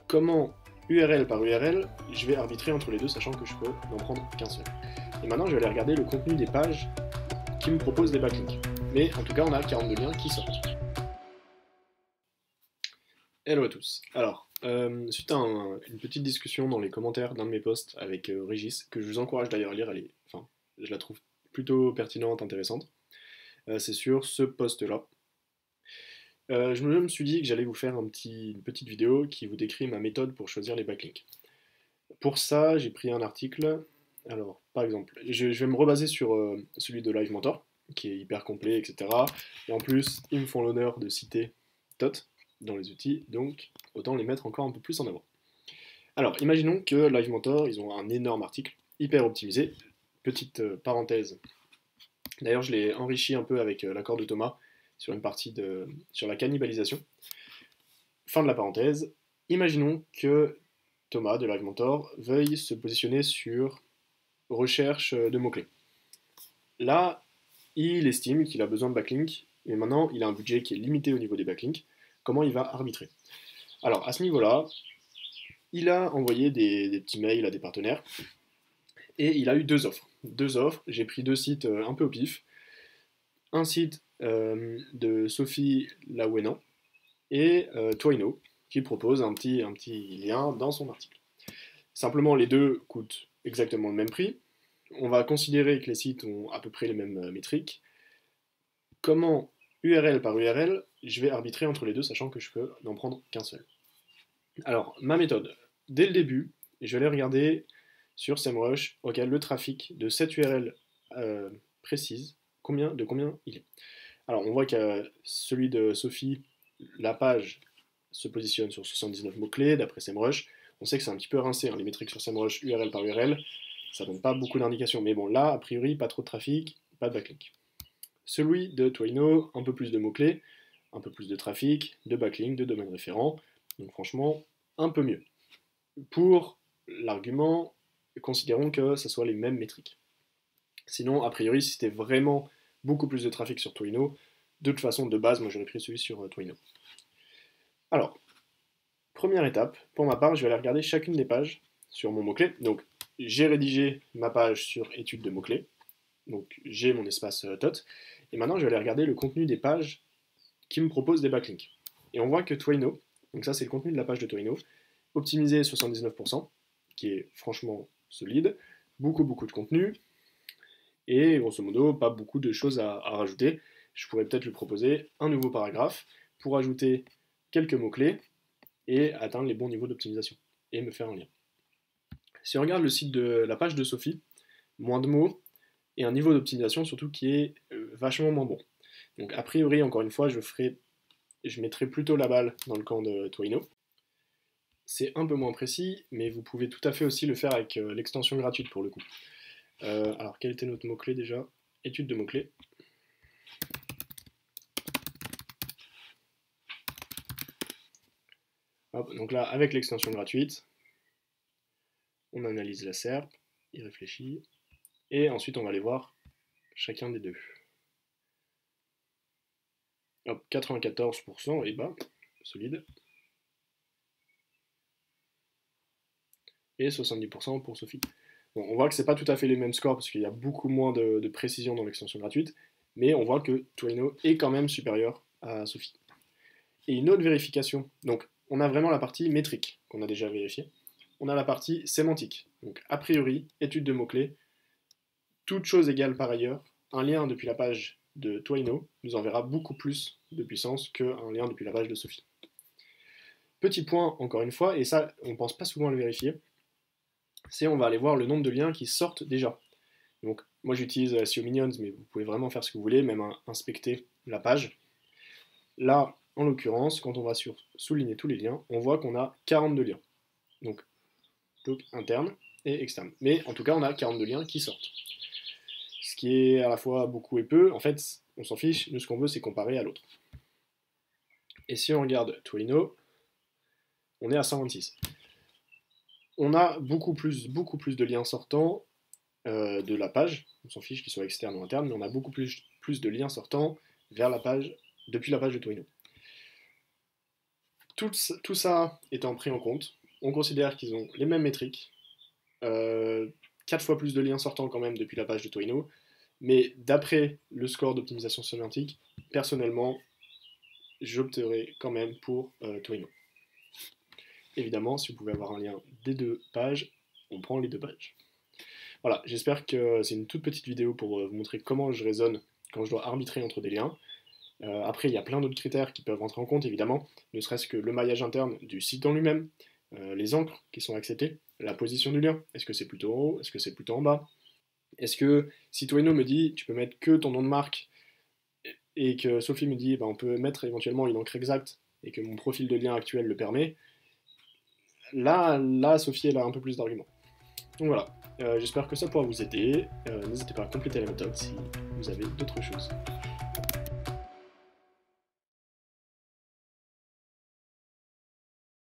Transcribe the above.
comment URL par URL, je vais arbitrer entre les deux, sachant que je peux n'en prendre qu'un seul. Et maintenant, je vais aller regarder le contenu des pages qui me proposent des backlinks. Mais en tout cas, on a 42 liens qui sortent. Hello à tous. Alors, suite à une petite discussion dans les commentaires d'un de mes posts avec Régis, que je vous encourage d'ailleurs à lire, je la trouve plutôt pertinente, intéressante, c'est sur ce post-là. Je me suis dit que j'allais vous faire une petite vidéo qui vous décrit ma méthode pour choisir les backlinks. Pour ça, j'ai pris un article. Alors, par exemple, je vais me rebaser sur celui de Live Mentor, qui est hyper complet, etc. Et en plus, ils me font l'honneur de citer TOT dans les outils, donc autant les mettre encore un peu plus en avant. Alors, imaginons que Live Mentor, ils ont un énorme article, hyper optimisé. Petite parenthèse. D'ailleurs, je l'ai enrichi un peu avec l'accord de Thomas sur une partie sur la cannibalisation. Fin de la parenthèse. Imaginons que Thomas de Live Mentor veuille se positionner sur recherche de mots-clés. Là, il estime qu'il a besoin de backlinks, mais maintenant il a un budget qui est limité au niveau des backlinks. Comment il va arbitrer? Alors, à ce niveau-là, il a envoyé des petits mails à des partenaires, et il a eu deux offres. Deux offres, j'ai pris deux sites un peu au pif. Un site de Sophie Laouénan et Twino, qui propose un petit lien dans son article. Simplement, les deux coûtent exactement le même prix. On va considérer que les sites ont à peu près les mêmes métriques. Comment URL par URL, je vais arbitrer entre les deux, sachant que je peux n'en prendre qu'un seul. Alors, ma méthode, dès le début, je vais aller regarder sur SEMrush, le trafic de cette URL précise, de combien il est. Alors, on voit que celui de Sophie, la page se positionne sur 79 mots-clés, d'après SEMrush. On sait que c'est un petit peu rincé, hein, les métriques sur SEMrush, URL par URL, ça donne pas beaucoup d'indications. Mais bon, là, a priori, pas trop de trafic, pas de backlink. Celui de Twino, un peu plus de mots-clés, un peu plus de trafic, de backlink, de domaine référent. Donc franchement, un peu mieux. Pour l'argument, considérons que ce soit les mêmes métriques. Sinon, a priori, si c'était vraiment beaucoup plus de trafic sur Twino, de toute façon, de base, moi j'aurais pris celui sur Twino. Alors, première étape, pour ma part, je vais aller regarder chacune des pages sur mon mot-clé. Donc, j'ai rédigé ma page sur étude de mots-clés. Donc, j'ai mon espace TOT. Et maintenant, je vais aller regarder le contenu des pages qui me proposent des backlinks. Et on voit que Twino, donc ça c'est le contenu de la page de Twino, optimisé 79%, qui est franchement solide, beaucoup de contenu, et grosso modo, pas beaucoup de choses à rajouter. Je pourrais peut-être lui proposer un nouveau paragraphe pour ajouter quelques mots-clés et atteindre les bons niveaux d'optimisation, et me faire un lien. Si on regarde le site de la page de Sophie, moins de mots, et un niveau d'optimisation surtout qui est vachement moins bon. Donc a priori, encore une fois, je mettrai plutôt la balle dans le camp de Twino. C'est un peu moins précis, mais vous pouvez tout à fait aussi le faire avec l'extension gratuite pour le coup. Alors quel était notre mot-clé déjà? Étude de mots-clés. Hop, donc là, avec l'extension gratuite, on analyse la SERP, il réfléchit, et ensuite on va aller voir chacun des deux. Hop, 94%, et bah, solide. Et 70% pour Sophie. Bon, on voit que c'est pas tout à fait les mêmes scores parce qu'il y a beaucoup moins de précision dans l'extension gratuite, mais on voit que Twino est quand même supérieur à Sophie. Et une autre vérification, donc on a vraiment la partie métrique qu'on a déjà vérifiée, on a la partie sémantique, donc a priori, étude de mots-clés, toute chose égale par ailleurs, un lien depuis la page de Twino nous enverra beaucoup plus de puissance qu'un lien depuis la page de Sophie. Petit point, encore une fois, et ça on ne pense pas souvent à le vérifier, c'est on va aller voir le nombre de liens qui sortent déjà. Donc moi j'utilise SEO Minions, mais vous pouvez vraiment faire ce que vous voulez, même inspecter la page. Là, en l'occurrence, quand on va sur souligner tous les liens, on voit qu'on a 42 liens. Donc interne et externe. Mais en tout cas, on a 42 liens qui sortent. Ce qui est à la fois beaucoup et peu, en fait, on s'en fiche, nous ce qu'on veut c'est comparer à l'autre. Et si on regarde Twino, on est à 126. On a beaucoup plus de liens sortants de la page, on s'en fiche qu'ils soient externes ou internes, mais on a beaucoup plus de liens sortants vers la page, depuis la page de Twino. Tout ça étant pris en compte, on considère qu'ils ont les mêmes métriques, 4 fois plus de liens sortants quand même depuis la page de Twino, mais d'après le score d'optimisation sémantique, personnellement, j'opterai quand même pour Twino. Évidemment, si vous pouvez avoir un lien des 2 pages, on prend les 2 pages. Voilà, j'espère que c'est une toute petite vidéo pour vous montrer comment je raisonne quand je dois arbitrer entre des liens. Après, il y a plein d'autres critères qui peuvent rentrer en compte, évidemment, ne serait-ce que le maillage interne du site en lui-même, les encres qui sont acceptées, la position du lien, est-ce que c'est plutôt en haut, est-ce que c'est plutôt en bas, est-ce que si Twino me dit tu peux mettre que ton nom de marque et que Sophie me dit bah, on peut mettre éventuellement une encre exacte et que mon profil de lien actuel le permet, là Sophie elle a un peu plus d'arguments. Donc voilà, j'espère que ça pourra vous aider. N'hésitez pas à compléter la méthode si vous avez d'autres choses.